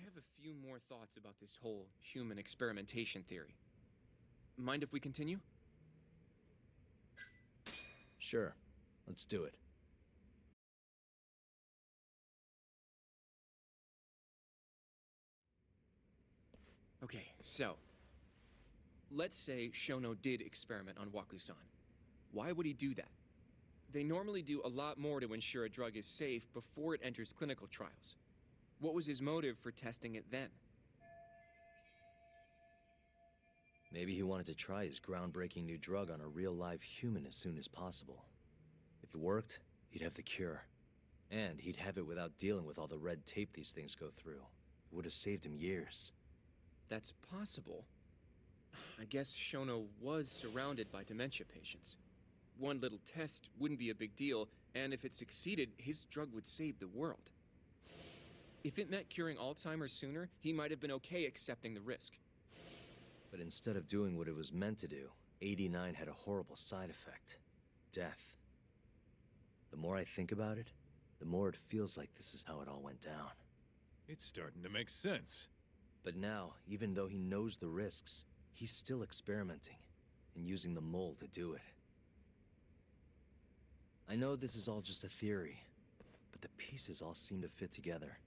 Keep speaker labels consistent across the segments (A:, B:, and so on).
A: have a few more thoughts about this whole human experimentation theory. Mind if we continue?
B: Sure. Let's do it.
A: Okay, so... let's say Shono did experiment on Waku-san. Why would he do that? They normally do a lot more to ensure a drug is safe before it enters clinical trials. What was his motive for testing it then?
B: Maybe he wanted to try his groundbreaking new drug on a real live human as soon as possible. If it worked, he'd have the cure. And he'd have it without dealing with all the red tape these things go through. It would have saved him years.
A: That's possible. I guess Shono was surrounded by dementia patients. One little test wouldn't be a big deal, and if it succeeded, his drug would save the world. If it meant curing Alzheimer's sooner, he might have been okay accepting the risk.
B: But instead of doing what it was meant to do, 89 had a horrible side effect. Death. The more I think about it, the more it feels like this is how it all went down.
C: It's starting to make sense.
B: But now, even though he knows the risks, he's still experimenting, and using the mole to do it. I know this is all just a theory, but the pieces all seem to fit together.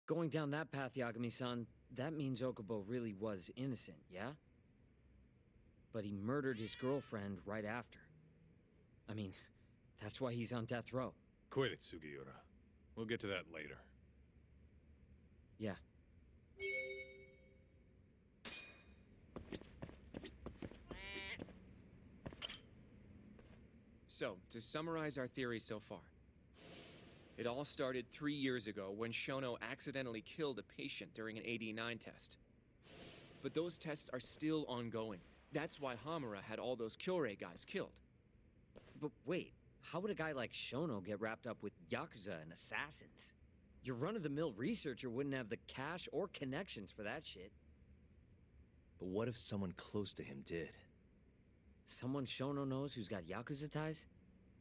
D: Going down that path, Yagami-san, that means Okubo really was innocent, yeah? But he murdered his girlfriend right after. I mean, that's why he's on death row.
C: Quit it, Sugiura. We'll get to that later.
D: Yeah.
A: So, to summarize our theory so far. It all started 3 years ago when Shono accidentally killed a patient during an AD9 test. But those tests are still ongoing. That's why Hamura had all those Kyorei guys killed.
D: But wait, how would a guy like Shono get wrapped up with Yakuza and assassins? Your run-of-the-mill researcher wouldn't have the cash or connections for that shit.
B: But what if someone close to him did?
D: Someone Shono knows who's got Yakuza ties?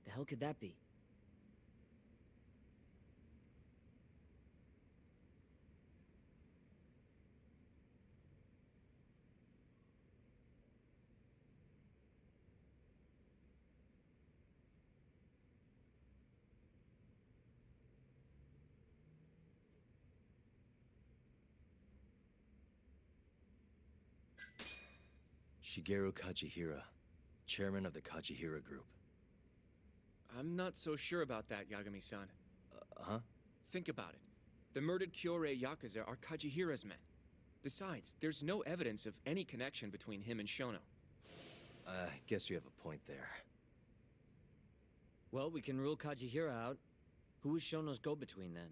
D: The hell could that be?
B: Shigeru Kajihira, chairman of the Kajihira Group.
A: I'm not so sure about that, Yagami-san.
B: Huh?
A: Think about it. The murdered Kyorei Yakuza are Kajihira's men. Besides, there's no evidence of any connection between him and Shono.
B: I guess you have a point there.
D: Well, we can rule Kajihira out. Who was Shono's go-between then?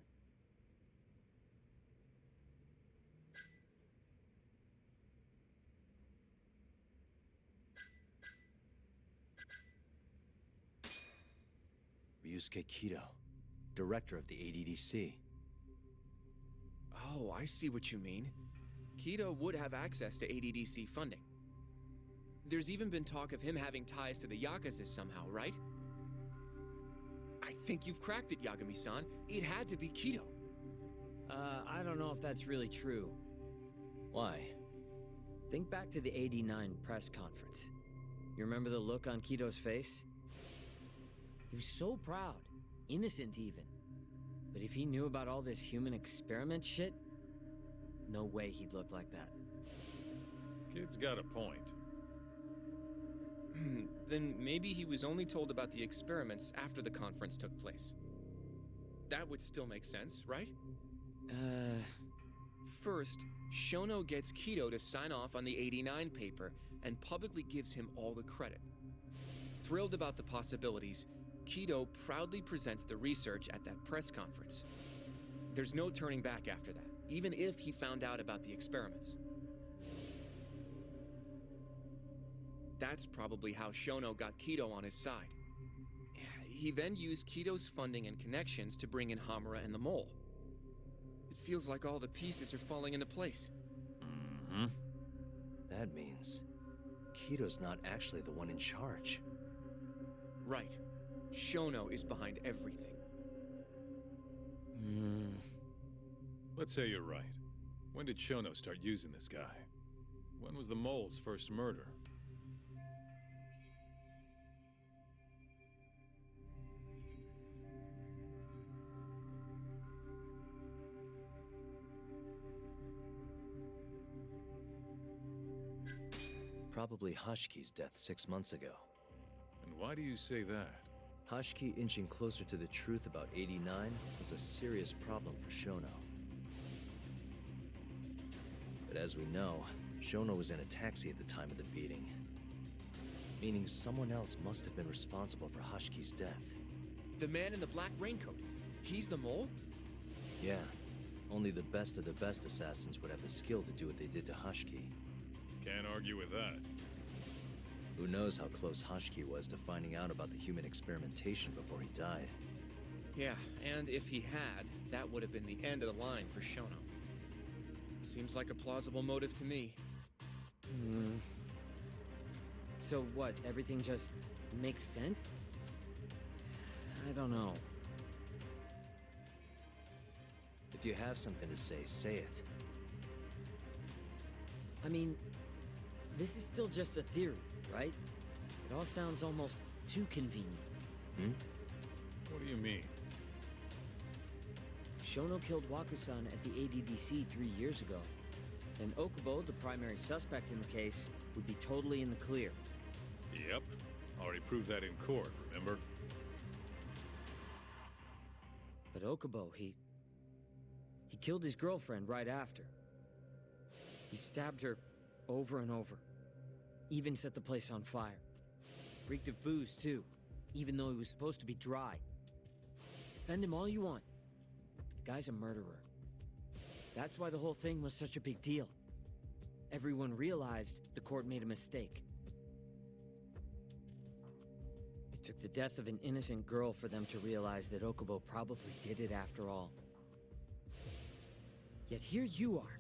B: Ryusuke Kido, director of the ADDC.
A: Oh, I see what you mean. Kido would have access to ADDC funding. There's even been talk of him having ties to the Yakuza somehow, right? I think you've cracked it, Yagami-san. It had to be Kido.
D: I don't know if that's really true.
B: Why?
D: Think back to the '89 press conference. You remember the look on Kido's face? He was so proud, innocent even. But if he knew about all this human experiment shit, no way he'd look like that.
C: Kid's got a point.
A: Then maybe he was only told about the experiments after the conference took place. That would still make sense, right? First, Shono gets Kido to sign off on the '89 paper and publicly gives him all the credit. Thrilled about the possibilities, Kido proudly presents the research at that press conference. There's no turning back after that, even if he found out about the experiments. That's probably how Shono got Kido on his side. He then used Kido's funding and connections to bring in Hamura and the Mole. It feels like all the pieces are falling into place.
B: Mm-hmm. That means Kido's not actually the one in charge.
A: Right. Shono is behind everything.
C: Let's say you're right. When did Shono start using this guy? When was the mole's first murder?
B: Probably Hashki's death 6 months ago.
C: And why do you say that?
B: Hashki inching closer to the truth about 89 was a serious problem for Shono. But as we know, Shono was in a taxi at the time of the beating. Meaning someone else must have been responsible for Hashki's death.
A: The man in the black raincoat. He's the mole?
B: Yeah, only the best of the best assassins would have the skill to do what they did to Hashki.
C: Can't argue with that.
B: Who knows how close Hashki was to finding out about the human experimentation before he died.
A: Yeah, and if he had, that would have been the end of the line for Shono. Seems like a plausible motive to me.
D: So what, everything just makes sense? I don't know.
B: If you have something to say it.
D: I mean, this is still just a theory, right? It all sounds almost too convenient.
C: What do you mean?
D: If Shono killed Wakusan at the ADDC 3 years ago, then Okubo, the primary suspect in the case, would be totally in the clear.
C: Yep. Already proved that in court, remember?
D: But Okubo, he killed his girlfriend right after. He stabbed her over and over. Even set the place on fire. Reeked of booze, too, even though he was supposed to be dry. Defend him all you want. The guy's a murderer. That's why the whole thing was such a big deal. Everyone realized the court made a mistake. It took the death of an innocent girl for them to realize that Okubo probably did it after all. Yet here you are,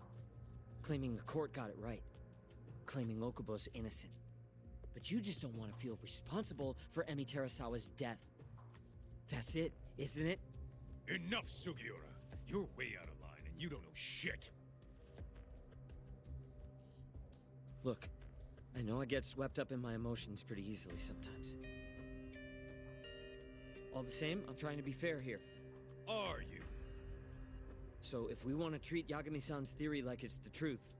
D: claiming the court got it right. Claiming Okubo's innocent. But you just don't want to feel responsible for Emi Terasawa's death. That's it, isn't it?
C: Enough, Sugiura! You're way out of line, and you don't know shit!
D: Look, I know I get swept up in my emotions pretty easily sometimes. All the same, I'm trying to be fair here.
C: Are you?
D: So if we want to treat Yagami-san's theory like it's the truth,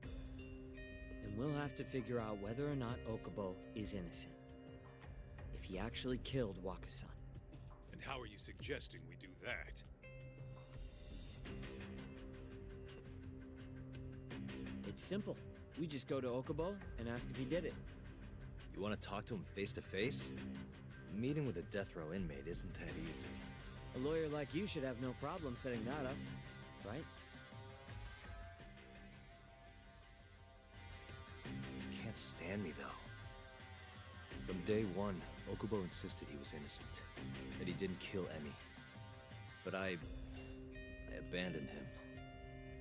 D: then we'll have to figure out whether or not Okubo is innocent. If he actually killed Wakusan.
C: And how are you suggesting we do that?
D: It's simple. We just go to Okubo and ask if he did it.
B: You want to talk to him face to face? Meeting with a death row inmate isn't that easy.
D: A lawyer like you should have no problem setting that up, right?
B: You can't stand me, though. From day one, Okubo insisted he was innocent, that he didn't kill Emi. But I abandoned him.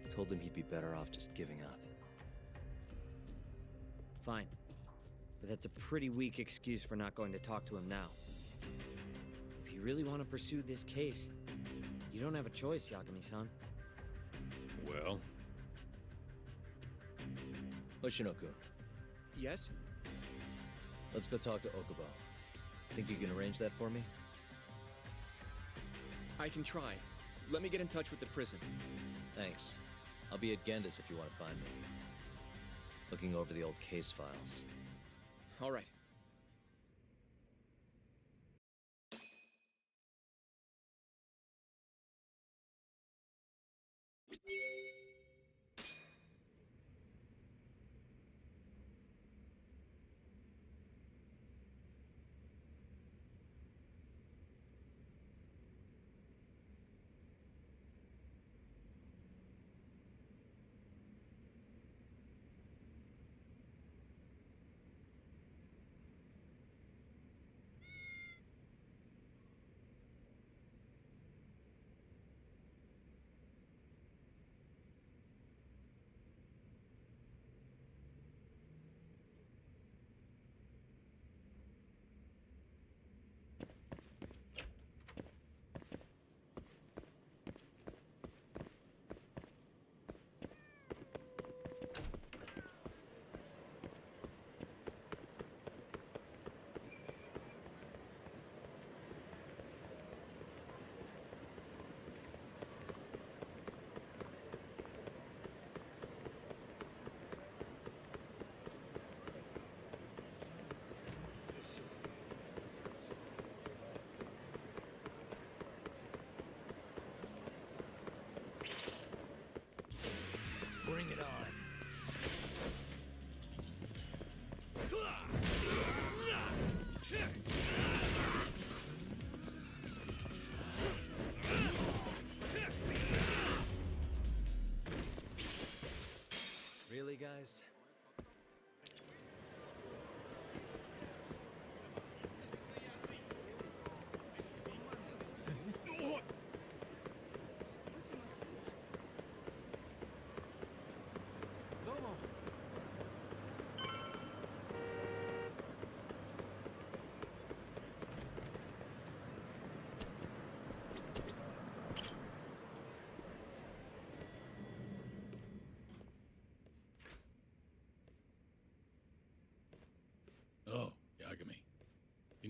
B: Told him he'd be better off just giving up.
D: Fine. But that's a pretty weak excuse for not going to talk to him now. If you really want to pursue this case, you don't have a choice, Yagami-san.
C: Well?
B: Hoshino-kun,
A: Yes?
B: let's go talk to Okubo. Think you can arrange that for me?
A: I can try. Let me get in touch with the prison.
B: Thanks. I'll be at Gendis if you want to find me. Looking over the old case files.
A: All right.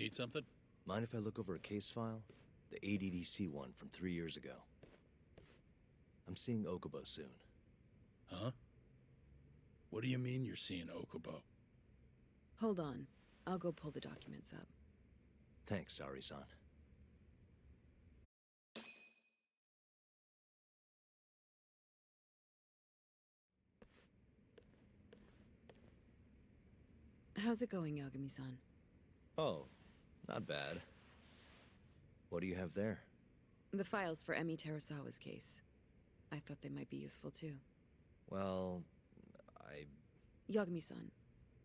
E: need something?
B: Mind if I look over a case file? The ADDC one from 3 years ago. I'm seeing Okubo soon.
E: Huh? What do you mean you're seeing Okubo?
F: Hold on. I'll go pull the documents up.
B: Thanks, Ari-san.
F: How's it going, Yagami-san?
B: Oh, not bad. What do you have there?
F: The files for Emi Terasawa's case. I thought they might be useful too.
B: Well,
F: Yagami-san,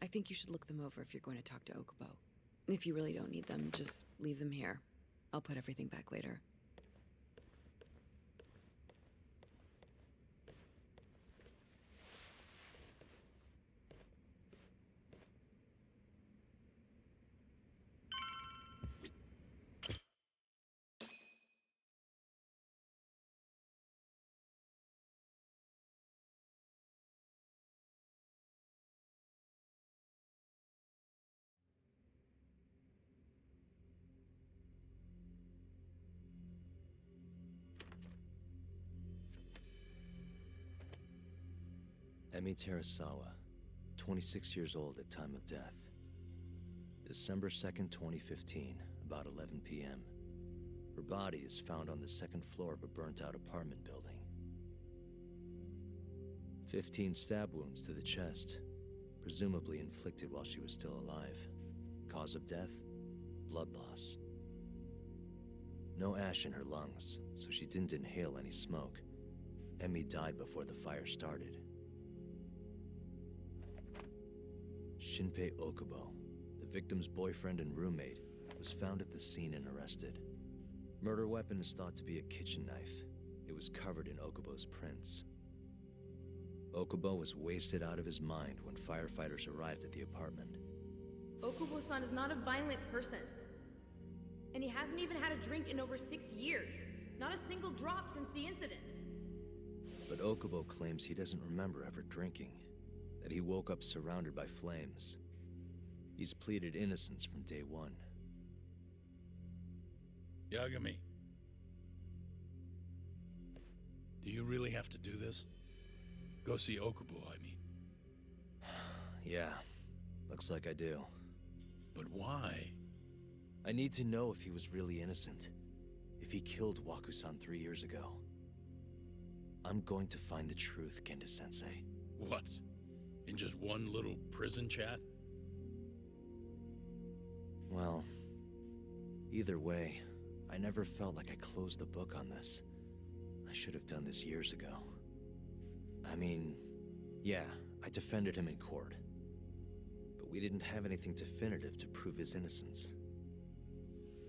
F: I think you should look them over if you're going to talk to Okubo. If you really don't need them, just leave them here. I'll put everything back later.
B: Emi Terasawa, 26 years old at time of death. December 2nd, 2015, about 11 p.m. Her body is found on the second floor of a burnt-out apartment building. 15 stab wounds to the chest, presumably inflicted while she was still alive. Cause of death? Blood loss. No ash in her lungs, so she didn't inhale any smoke. Emi died before the fire started. Shinpei Okubo, the victim's boyfriend and roommate, was found at the scene and arrested. Murder weapon is thought to be a kitchen knife. It was covered in Okubo's prints. Okubo was wasted out of his mind when firefighters arrived at the apartment.
G: Okubo-san is not a violent person. And he hasn't even had a drink in over 6 years. Not a single drop since the incident.
B: But Okubo claims he doesn't remember ever drinking, that he woke up surrounded by flames. He's pleaded innocence from day one.
E: Yagami. Do you really have to do this? Go see Okubo, I mean.
B: Yeah, looks like I do.
E: But why?
B: I need to know if he was really innocent. If he killed Waku-san 3 years ago. I'm going to find the truth, Kenda-sensei.
E: What? In just one little prison chat?
B: Well, either way, I never felt like I closed the book on this. I should have done this years ago. I mean, yeah, I defended him in court. But we didn't have anything definitive to prove his innocence.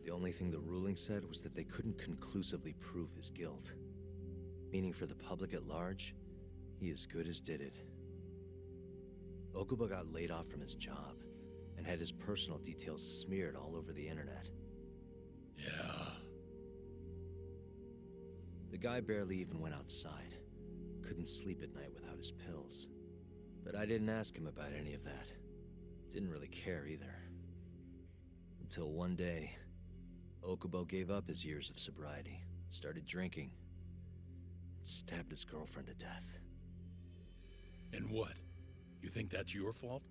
B: The only thing the ruling said was that they couldn't conclusively prove his guilt. Meaning for the public at large, he as good as did it. Okubo got laid off from his job, and had his personal details smeared all over the internet.
E: Yeah.
B: The guy barely even went outside. Couldn't sleep at night without his pills. But I didn't ask him about any of that. Didn't really care either. Until one day, Okubo gave up his years of sobriety, started drinking, and stabbed his girlfriend to death.
E: And what? You think that's your fault?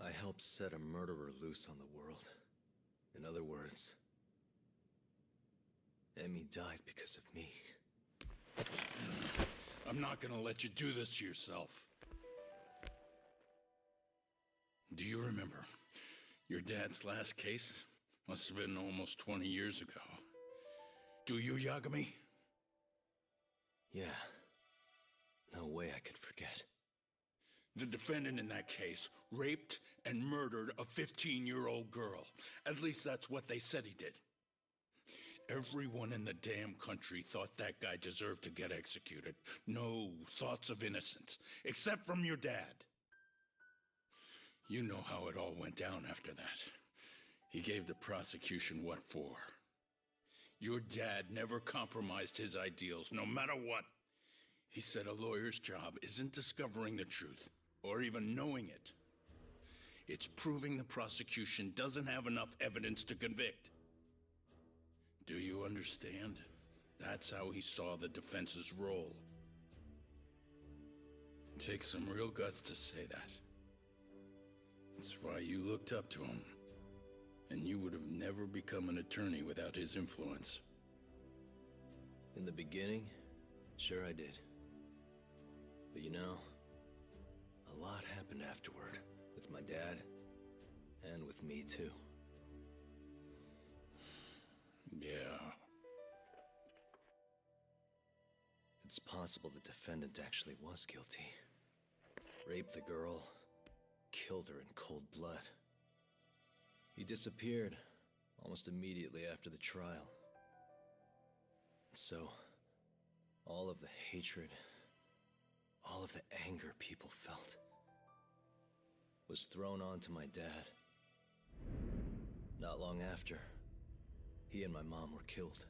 B: I helped set a murderer loose on the world. In other words, Emi died because of me.
E: I'm not gonna let you do this to yourself. Do you remember your dad's last case? Must have been almost 20 years ago. Do you, Yagami?
B: Yeah. No way I could forget.
E: The defendant in that case raped and murdered a 15-year-old girl. At least that's what they said he did. Everyone in the damn country thought that guy deserved to get executed. No thoughts of innocence, except from your dad. You know how it all went down after that. He gave the prosecution what for. Your dad never compromised his ideals, no matter what. He said a lawyer's job isn't discovering the truth, or even knowing it. It's proving the prosecution doesn't have enough evidence to convict. Do you understand? That's how he saw the defense's role. It takes some real guts to say that. That's why you looked up to him. And you would have never become an attorney without his influence.
B: In the beginning, sure I did. But you know, a lot happened afterward. With my dad, and with me too.
E: Yeah.
B: It's possible the defendant actually was guilty. Raped the girl, killed her in cold blood. He disappeared almost immediately after the trial. So, all of the hatred, all of the anger people felt, was thrown onto my dad. Not long after, he and my mom were killed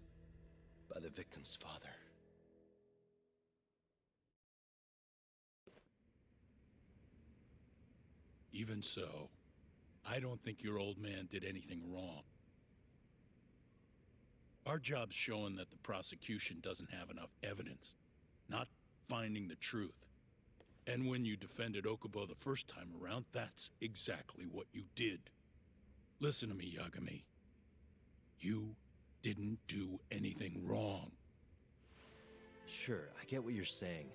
B: by the victim's father.
E: Even so, I don't think your old man did anything wrong. Our job's showing that the prosecution doesn't have enough evidence, not finding the truth. And when you defended Okubo the first time around, that's exactly what you did. Listen to me, Yagami. You didn't do anything wrong.
B: Sure, I get what you're saying.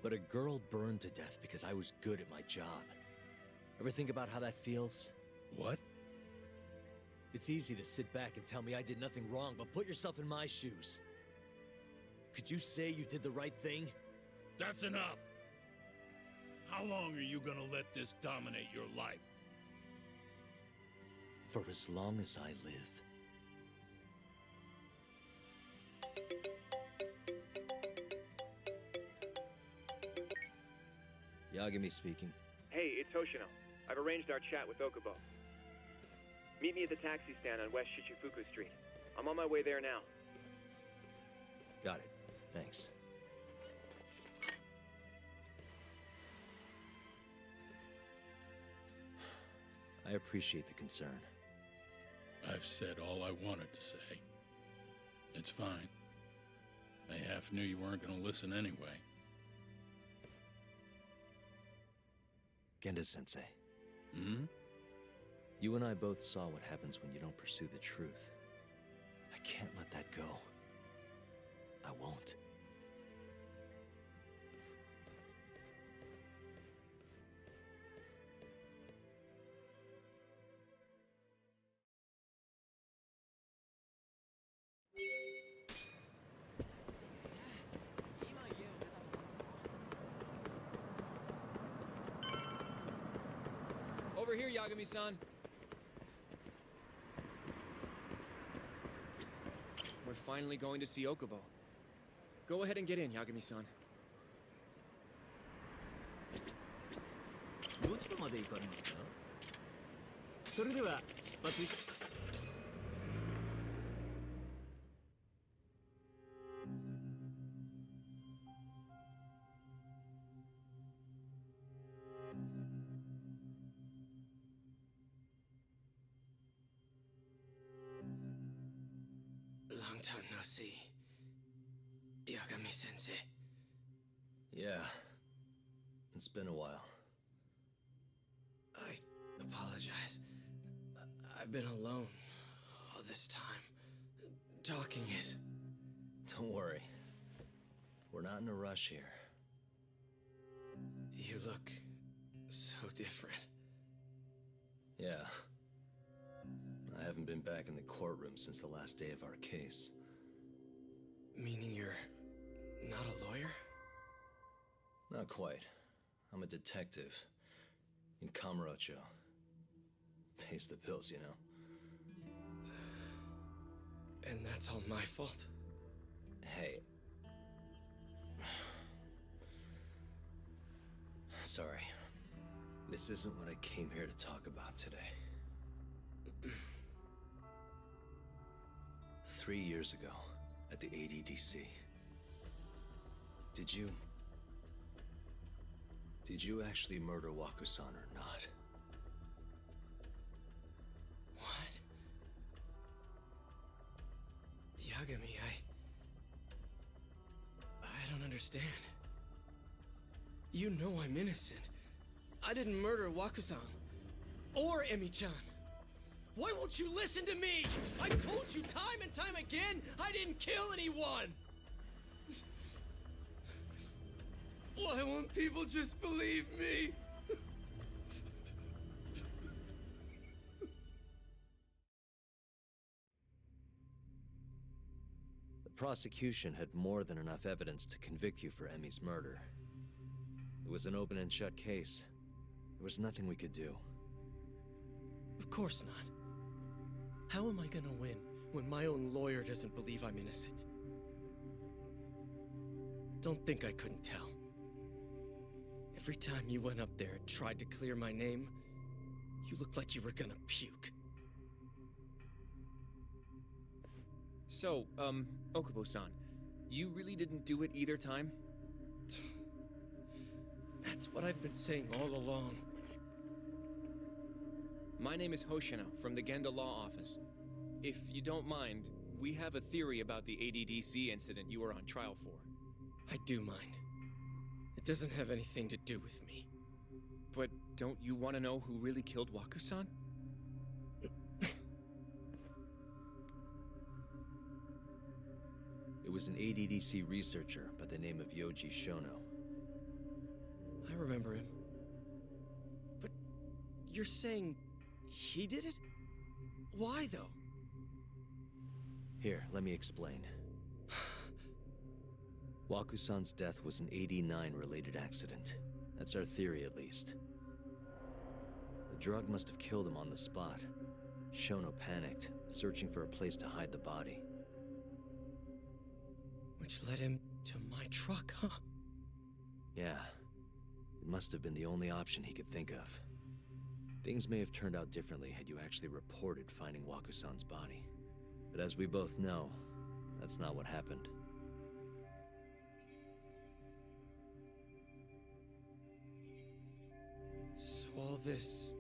B: But a girl burned to death because I was good at my job. Ever think about how that feels?
E: What?
B: It's easy to sit back and tell me I did nothing wrong, but put yourself in my shoes. Could you say you did the right thing?
E: That's enough! How long are you gonna let this dominate your life?
B: For as long as I live. Yagami speaking.
H: Hey, it's Hoshino. I've arranged our chat with Okubo. Meet me at the taxi stand on West Shichifuku Street. I'm on my way there now.
B: Got it. Thanks. I appreciate the concern.
E: I've said all I wanted to say. It's fine. I half knew you weren't gonna listen anyway.
B: Genda-sensei.
E: Hmm?
B: You and I both saw what happens when you don't pursue the truth. I can't let that go. I won't.
A: Over here, Yagami-san. We're finally going to see Okubo. Go ahead and get in, Yagami-san.
I: どちらまで行かれますか？それでは出発。
D: Long time no see. Yagami-sensei.
B: Yeah. It's been a while.
D: I apologize. I've been alone all this time. Talking is...
B: Don't worry. We're not in a rush here.
D: You look so different.
B: Yeah. I haven't been back in the courtroom since the last day of our case.
D: Meaning you're not a lawyer?
B: Not quite. I'm a detective. In Kamurocho. Pays the bills, you know.
D: And that's all my fault?
B: Hey. Sorry. This isn't what I came here to talk about today. 3 years ago, at the ADDC, Did you... Did you actually murder Wakusan or not?
J: What? Yagami, I don't understand. You know I'm innocent. I didn't murder Wakusan. Or Emi-chan. Why won't you listen to me? I've told you time and time again, I didn't kill anyone! Why won't people just believe me?
B: The prosecution had more than enough evidence to convict you for Emi's murder. It was an open and shut case. There was nothing we could do.
J: Of course not. How am I gonna win when my own lawyer doesn't believe I'm innocent? Don't think I couldn't tell. Every time you went up there and tried to clear my name, you looked like you were gonna puke.
A: So, Okubo-san, you really didn't do it either time?
J: That's what I've been saying all along.
A: My name is Hoshino from the Genda Law Office. If you don't mind, we have a theory about the ADDC incident you were on trial for.
J: I do mind. It doesn't have anything to do with me.
A: But don't you want to know who really killed Wakusan?
B: It was an ADDC researcher by the name of Yoji Shono.
J: I remember him. But you're saying he did it? Why, though?
B: Here, let me explain. Wakusan's death was an 89-related accident. That's our theory, at least. The drug must have killed him on the spot. Shono panicked, searching for a place to hide the body.
J: Which led him to my truck, huh?
B: Yeah. It must have been the only option he could think of. Things may have turned out differently had you actually reported finding Wakusan's body. But as we both know, that's not what happened.
J: So all this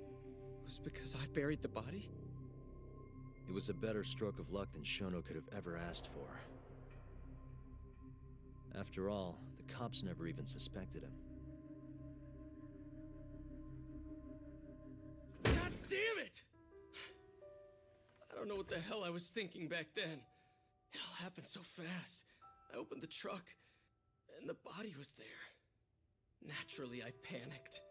J: was because I buried the body?
B: It was a better stroke of luck than Shono could have ever asked for. After all, the cops never even suspected him.
J: God damn it! I don't know what the hell I was thinking back then. It all happened so fast. I opened the truck, and the body was there. Naturally, I panicked.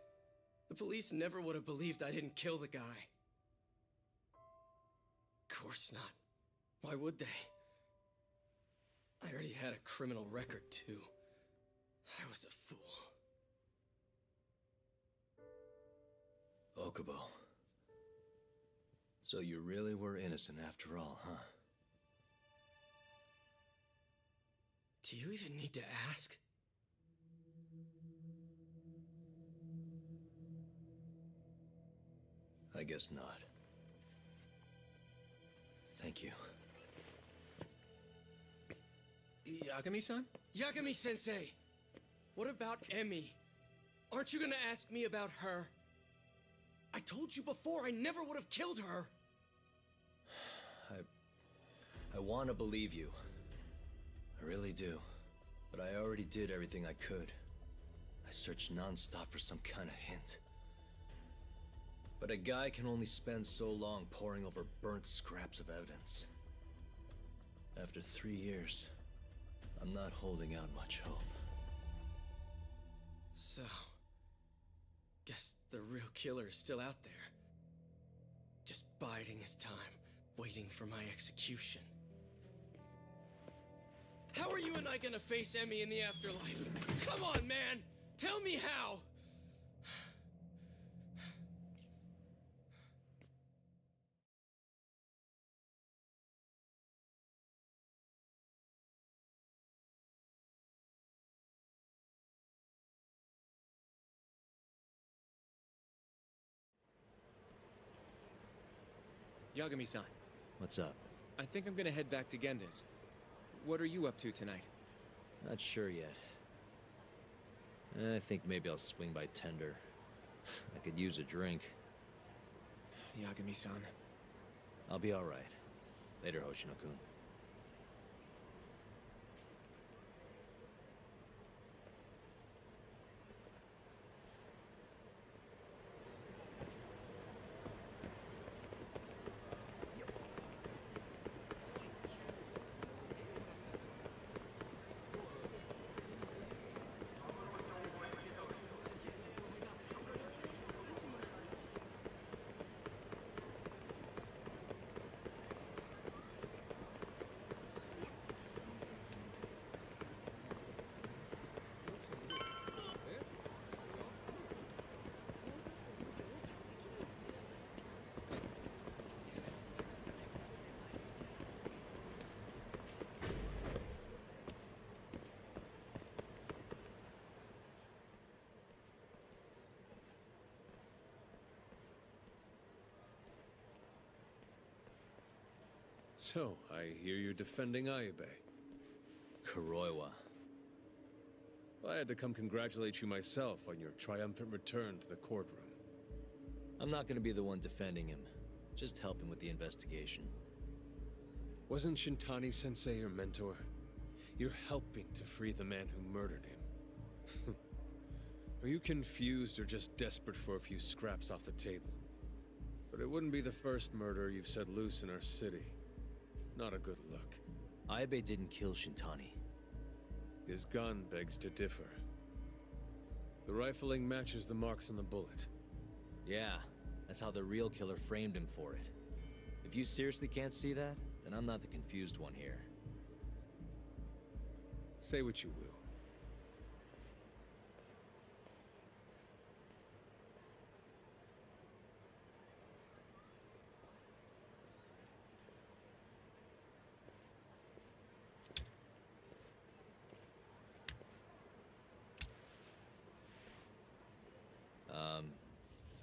J: The police never would have believed I didn't kill the guy. Of course not. Why would they? I already had a criminal record, too. I was a fool.
B: Okubo. So you really were innocent after all, huh?
J: Do you even need to ask?
B: I guess not. Thank you.
A: Yagami-san?
J: Yagami-sensei! What about Emi? Aren't you gonna ask me about her? I told you before I never would have killed her!
B: I want to believe you. I really do. But I already did everything I could. I searched non-stop for some kind of hint. But a guy can only spend so long poring over burnt scraps of evidence. After 3 years, I'm not holding out much hope.
J: So... guess the real killer is still out there. Just biding his time, waiting for my execution. How are you and I gonna face Emi in the afterlife? Come on, man! Tell me how!
A: Yagami-san,
B: What's up?
A: I think I'm gonna head back to Genda's. What are you up to tonight?
B: Not sure yet. I think maybe I'll swing by Tender. I could use a drink.
A: Yagami-san.
B: I'll be all right. Later, Hoshino-kun.
K: So, I hear you're defending Ayube.
B: Kuroiwa.
K: I had to come congratulate you myself on your triumphant return to the courtroom.
B: I'm not gonna be the one defending him. Just helping with the investigation.
K: Wasn't Shintani-sensei your mentor? You're helping to free the man who murdered him. Are you confused or just desperate for a few scraps off the table? But it wouldn't be the first murder you've set loose in our city. Not a good look.
B: Ayube didn't kill Shintani.
K: His gun begs to differ. The rifling matches the marks on the bullet.
B: Yeah, that's how the real killer framed him for it. If you seriously can't see that, then I'm not the confused one here.
K: Say what you will.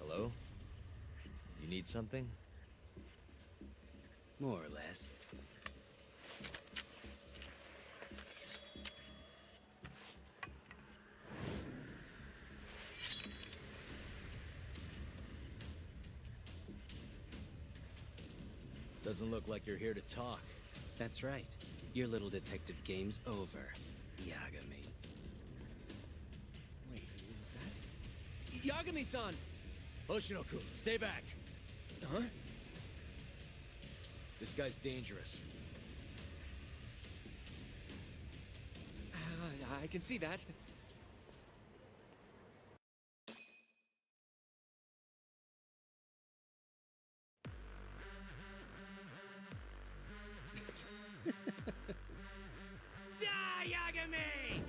B: Hello? You need something?
D: More or less.
B: Doesn't look like you're here to talk.
L: That's right. Your little detective game's over, Yagami.
A: Wait, who was that? Yagami-san!
B: Hoshino-kun, stay back!
A: Huh?
B: This guy's dangerous.
A: I can see that.
L: Die, Yagami!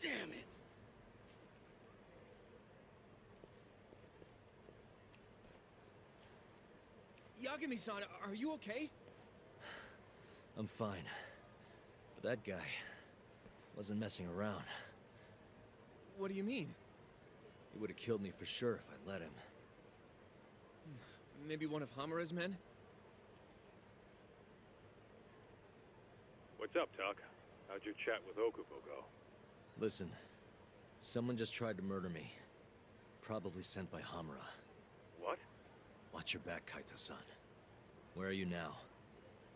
J: Damn it.
A: Yagami-san, are you okay?
B: I'm fine. But that guy wasn't messing around.
A: What do you mean?
B: He would have killed me for sure if I let him.
A: Maybe one of Hamura's men?
C: What's up, Tuck? How'd your chat with Okubo go?
B: Listen, someone just tried to murder me. Probably sent by Hamura.
C: What?
B: Watch your back, Kaito-san. Where are you now?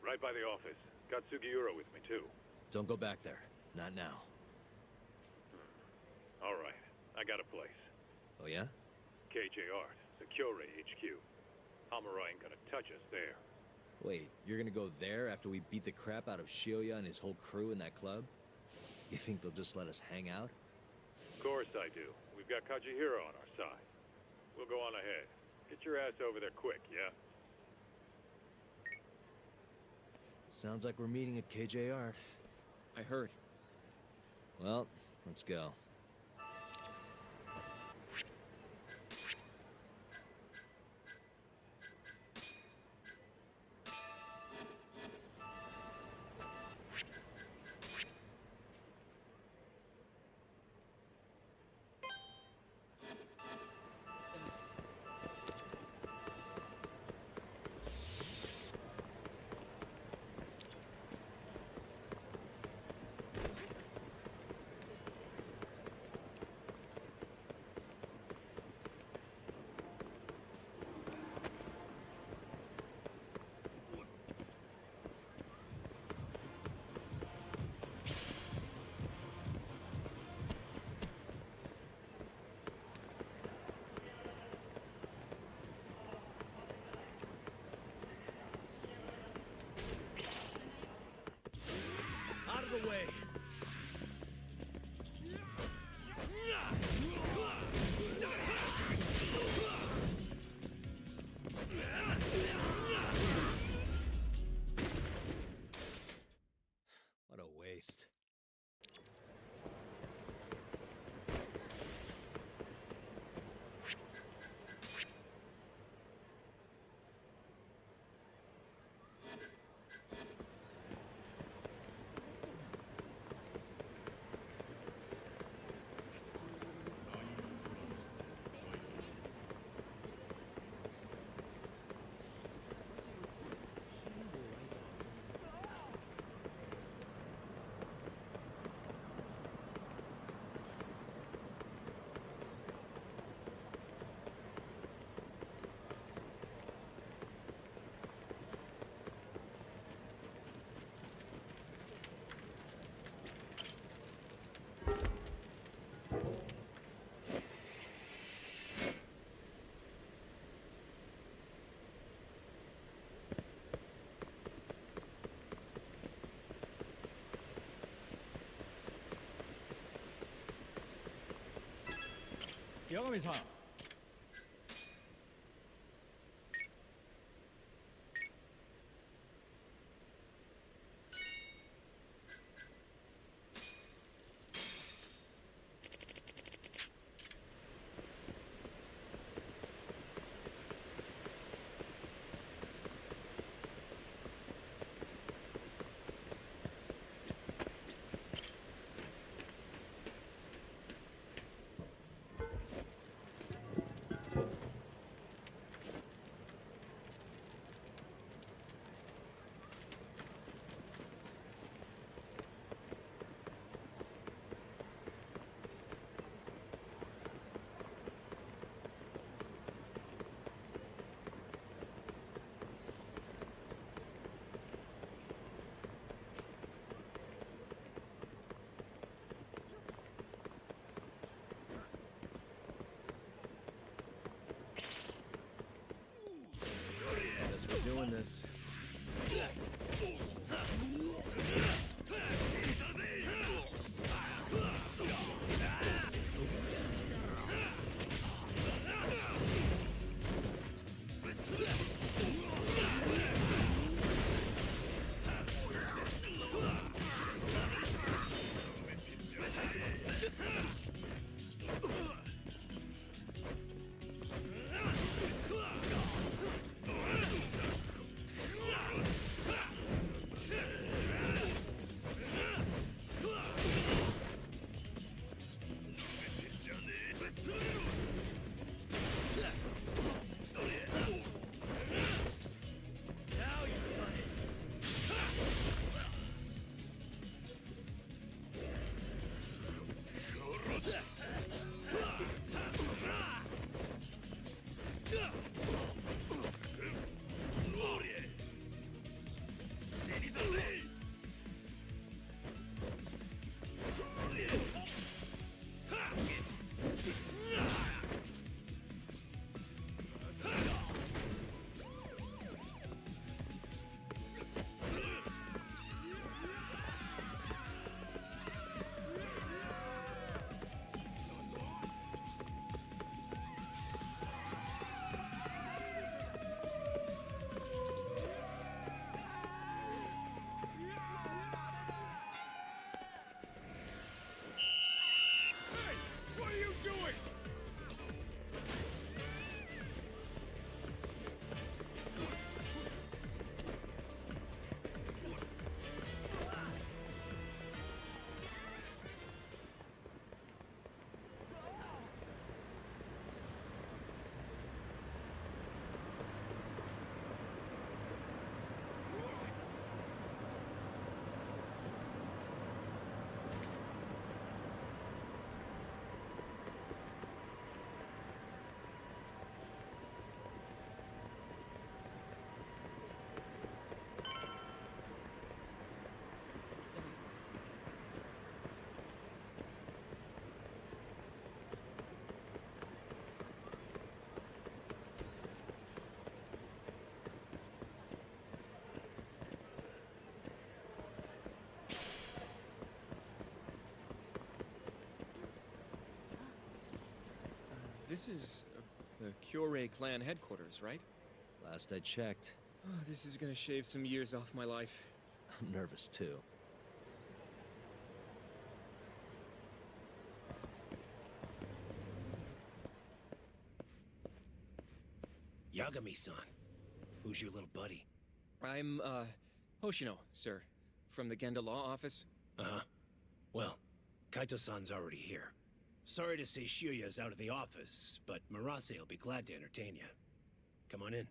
C: Right by the office. Got Sugiura with me, too.
B: Don't go back there. Not now.
C: All right. I got a place.
B: Oh yeah?
C: KJ Art, Secure HQ. Hamura ain't gonna touch us there.
B: Wait, you're gonna go there after we beat the crap out of Shioya and his whole crew in that club? You think they'll just let us hang out?
C: Of course I do. We've got Kajihiro on our side. We'll go on ahead. Get your ass over there quick, yeah?
B: Sounds like we're meeting at KJ Art.
A: I heard.
B: Well, let's go.
K: Out of the way! What a waste.
I: Yagami-san.
B: Guess we're doing this.
C: What are you doing?
A: This is the Kyorei clan headquarters, right?
B: Last I checked.
A: Oh, this is gonna shave some years off my life.
B: I'm nervous too.
M: Yagami-san. Who's your little buddy?
A: I'm, Hoshino, sir. From the Genda Law Office.
M: Uh-huh. Well, Kaito-san's already here. Sorry to say Shiuya's out of the office, but Murase will be glad to entertain you. Come on in.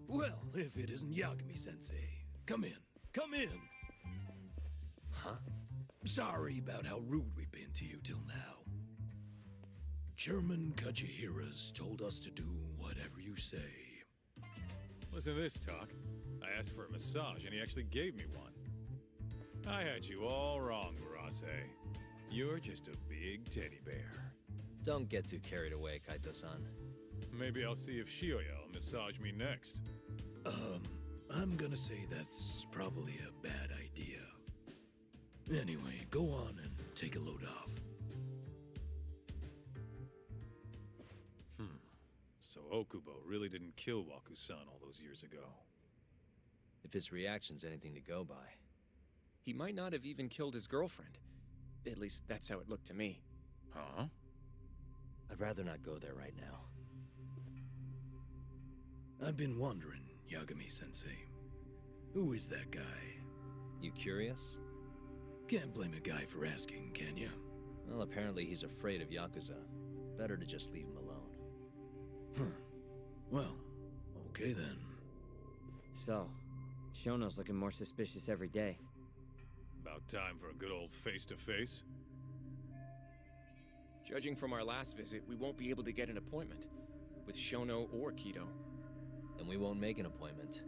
N: Well, if it isn't Yagami-sensei. Come in. Come in!
B: Huh?
N: Sorry about how rude we've been to you till now. Chairman Kachihira's told us to do whatever you say.
C: Listen to this, Talk. I asked for a massage, and he actually gave me one. I had you all wrong, Murase. You're just a big teddy bear.
B: Don't get too carried away, Kaito-san.
C: Maybe I'll see if Shioya will massage me next.
N: I'm gonna say that's probably a bad idea. Anyway, go on and take a load off.
C: So Okubo really didn't kill Waku-san all those years ago.
B: If his reaction's anything to go by.
A: He might not have even killed his girlfriend. At least that's how it looked to me.
C: Huh?
B: I'd rather not go there right now.
N: I've been wondering, Yagami-sensei. Who is that guy?
B: You curious?
N: Can't blame a guy for asking, can ya?
B: Well, apparently he's afraid of Yakuza. Better to just leave him alone.
N: Huh. Well, okay then.
D: So, Shono's looking more suspicious every day.
C: About time for a good old face-to-face.
A: Judging from our last visit, we won't be able to get an appointment with Shono or Kido.
B: And we won't make an appointment.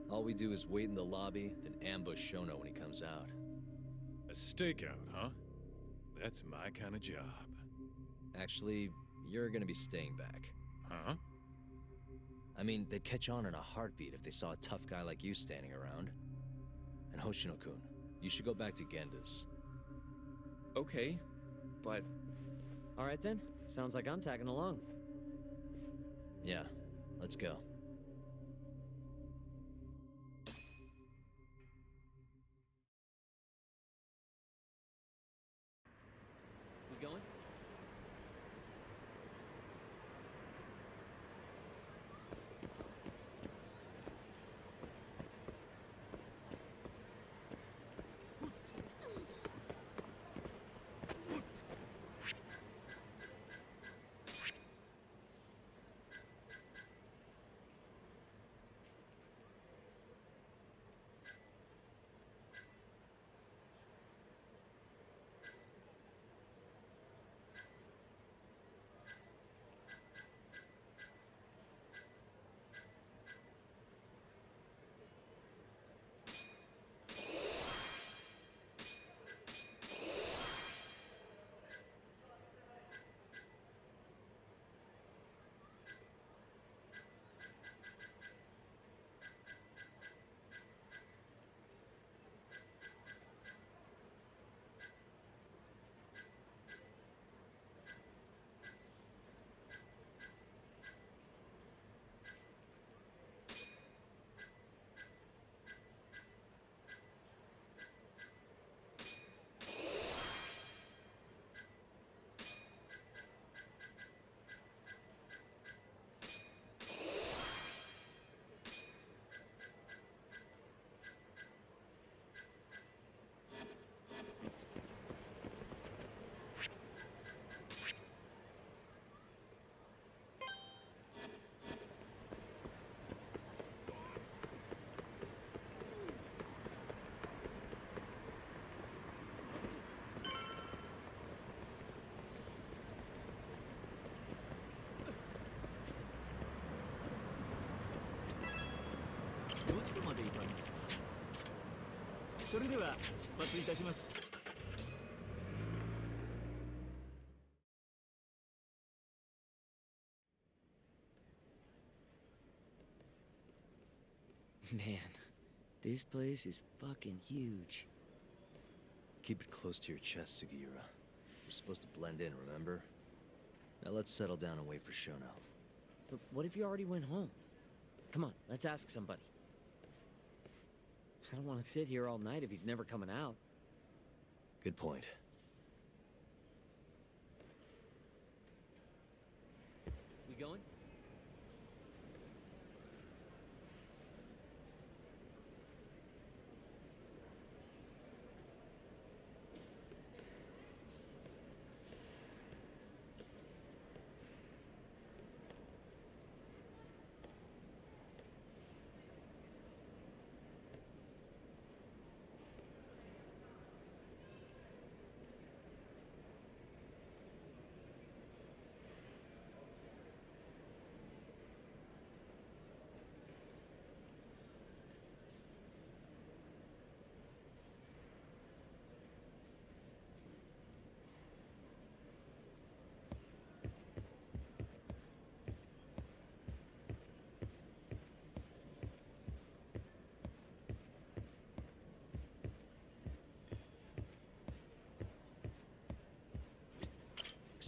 B: All we do is wait in the lobby, then ambush Shono when he comes out.
C: A stakeout, huh? That's my kind of job.
B: Actually, you're gonna be staying back.
C: Huh?
B: I mean, they'd catch on in a heartbeat if they saw a tough guy like you standing around. And Hoshino-kun, you should go back to Genda's.
A: Okay, but...
D: Alright then, sounds like I'm tagging along.
B: Yeah, let's go.
D: We going? Man, this place is fucking huge.
B: Keep it close to your chest, Sugiura. We're supposed to blend in, remember? Now let's settle down and wait for Shono.
D: But what if you already went home? Come on, let's ask somebody. I don't want to sit here all night if he's never coming out.
B: Good point.
D: We going?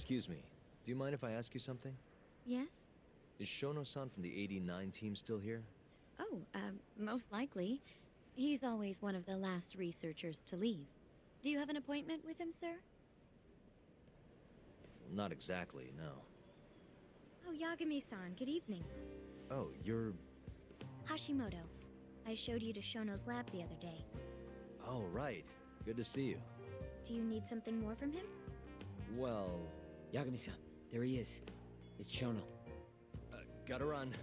B: Excuse me. Do you mind if I ask you something?
O: Yes?
B: Is Shono-san from the 89 team still here?
O: Oh, most likely. He's always one of the last researchers to leave. Do you have an appointment with him, sir?
B: Not exactly, no.
O: Oh, Yagami-san, good evening.
B: Oh, you're...
O: Hashimoto. I showed you to Shono's lab the other day.
B: Oh, right. Good to see you.
O: Do you need something more from him?
B: Well...
D: Yagami-san, there he is. It's Shono.
B: Gotta run.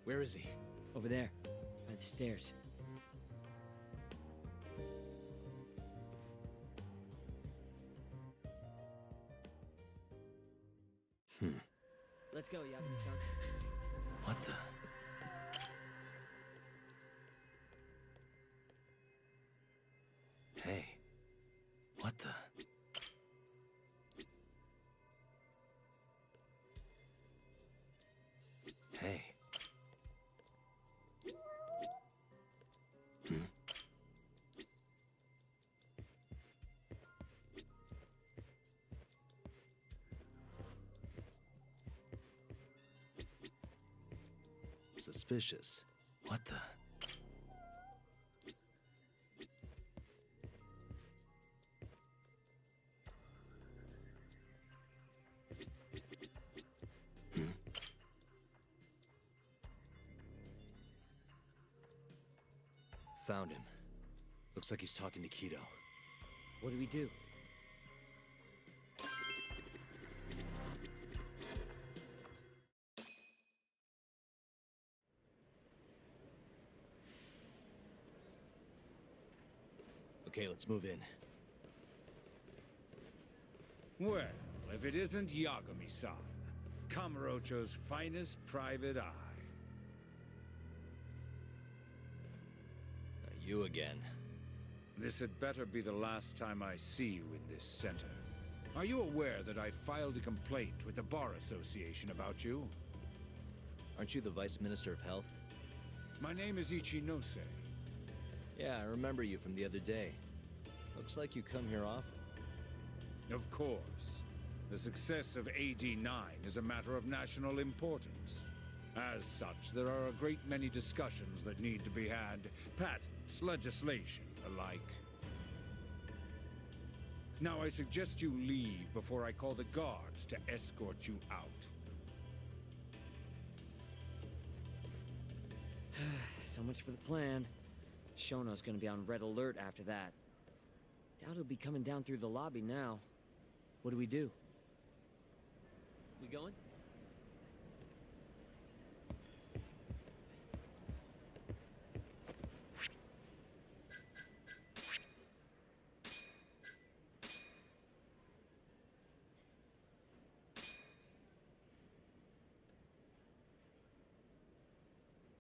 B: Where is he?
D: Over there, by the stairs. Let's go, Yagami-san.
B: What the... Hey. What the... Hey. Suspicious. What the... Found him. Looks like he's talking to Kido.
D: What do we do?
B: Okay, let's move in.
P: Well, if it isn't Yagami-san, Kamurocho's finest private eye.
B: You again.
P: This had better be the last time I see you in this center. Are you aware that I filed a complaint with the Bar Association about you?
B: Aren't you the Vice Minister of Health?
P: My name is Ichinose.
B: Yeah, I remember you from the other day. Looks like you come here often.
P: Of course. The success of AD9 is a matter of national importance. As such, there are a great many discussions that need to be had. Patents, legislation, alike. Now I suggest you leave before I call the guards to escort you out.
D: So much for the plan. Shono's gonna be on red alert after that. Doubt he'll be coming down through the lobby now. What do we do?
B: We going?